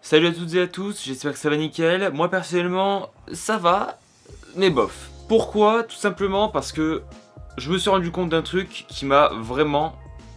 Salut à toutes et à tous, j'espère que ça va nickel. Moi personnellement, ça va, mais bof. Pourquoi? Tout simplement parce que je me suis rendu compte d'un truc qui m'a vraiment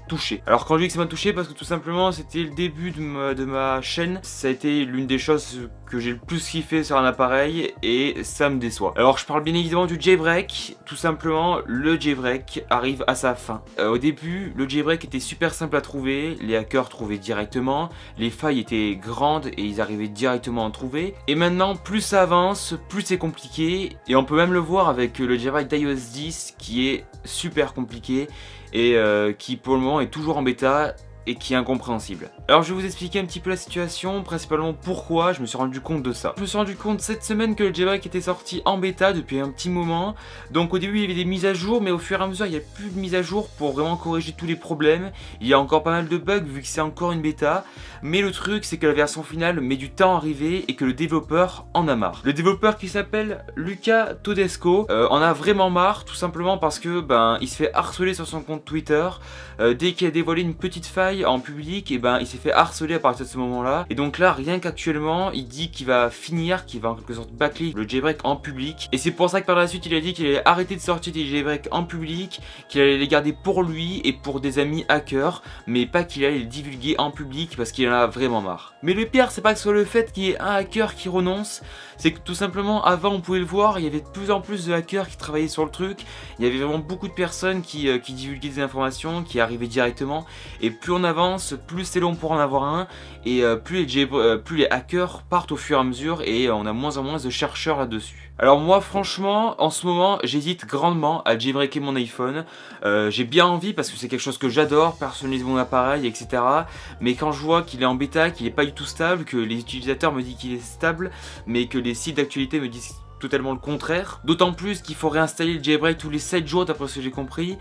touché. Alors quand je dis que ça m'a touché, parce que tout simplement c'était le début de ma chaîne. Ça a été l'une des choses que j'ai le plus kiffé sur un appareil et ça me déçoit. Alors je parle bien évidemment du jailbreak. Tout simplement, le jailbreak arrive à sa fin. Au début, le jailbreak était super simple à trouver. Les hackers trouvaient directement. Les failles étaient grandes et ils arrivaient directement à en trouver. Et maintenant, plus ça avance, plus c'est compliqué. Et on peut même le voir avec le jailbreak d'iOS 10 qui est super compliqué et qui pour le moment est toujours en bêta et qui est incompréhensible. Alors je vais vous expliquer un petit peu la situation, principalement pourquoi je me suis rendu compte de ça. Je me suis rendu compte cette semaine que le jailbreak était sorti en bêta depuis un petit moment. Donc au début il y avait des mises à jour, mais au fur et à mesure il n'y a plus de mises à jour pour vraiment corriger tous les problèmes. Il y a encore pas mal de bugs vu que c'est encore une bêta. Mais le truc c'est que la version finale met du temps à arriver et que le développeur en a marre. Le développeur qui s'appelle Luca Todesco en a vraiment marre, tout simplement parce que il se fait harceler sur son compte Twitter. Dès qu'il a dévoilé une petite faille en public, et il s'est fait harceler à partir de ce moment là. Et donc là, rien qu'actuellement, il dit qu'il va finir, qu'il va en quelque sorte bâcler le jailbreak en public. Et c'est pour ça que par la suite, il a dit qu'il allait arrêter de sortir des jailbreaks en public, qu'il allait les garder pour lui et pour des amis hackers, mais pas qu'il allait les divulguer en public parce qu'il en a vraiment marre. Mais le pire, c'est pas que ce soit le fait qu'il y ait un hacker qui renonce, c'est que tout simplement, avant on pouvait le voir, il y avait de plus en plus de hackers qui travaillaient sur le truc. Il y avait vraiment beaucoup de personnes qui divulguaient des informations, qui arrivaient directement. Et plus on avance, plus c'est long pour en avoir un. Et plus les hackers partent au fur et à mesure. Et on a moins en moins de chercheurs là-dessus. Alors moi franchement, en ce moment, j'hésite grandement à jailbreaker mon iPhone. J'ai bien envie parce que c'est quelque chose que j'adore, personnaliser mon appareil, etc. Mais quand je vois qu'il est en bêta, qu'il n'est pas du tout stable, que les utilisateurs me disent qu'il est stable, mais que les sites d'actualité me disent totalement le contraire. D'autant plus qu'il faut réinstaller le jailbreak tous les 7 jours d'après ce que j'ai compris.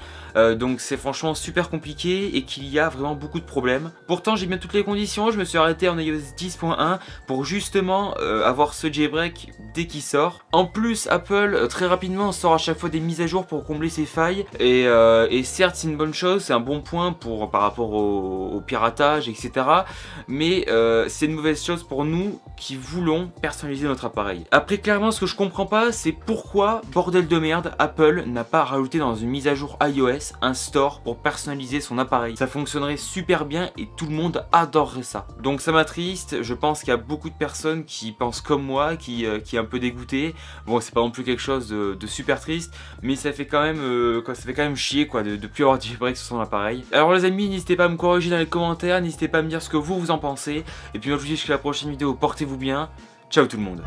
Donc c'est franchement super compliqué et qu'il y a vraiment beaucoup de problèmes. Pourtant j'ai bien toutes les conditions, je me suis arrêté en iOS 10.1 pour justement avoir ce jailbreak dès qu'il sort. En plus Apple très rapidement sort à chaque fois des mises à jour pour combler ses failles. Et certes c'est une bonne chose, c'est un bon point par rapport au piratage, etc. Mais c'est une mauvaise chose pour nous qui voulons personnaliser notre appareil. Après clairement ce que je comprends pas, c'est pourquoi, bordel de merde, Apple n'a pas rajouté dans une mise à jour iOS un store pour personnaliser son appareil. Ça fonctionnerait super bien et tout le monde adorerait ça. Donc ça m'attriste, je pense qu'il y a beaucoup de personnes qui pensent comme moi, qui est un peu dégoûté. Bon, c'est pas non plus quelque chose de super triste, mais ça fait quand même chier de plus avoir de jailbreak sur son appareil. Alors les amis, n'hésitez pas à me corriger dans les commentaires, n'hésitez pas à me dire ce que vous en pensez. Et puis moi je vous dis jusqu'à la prochaine vidéo, portez-vous bien. Ciao tout le monde.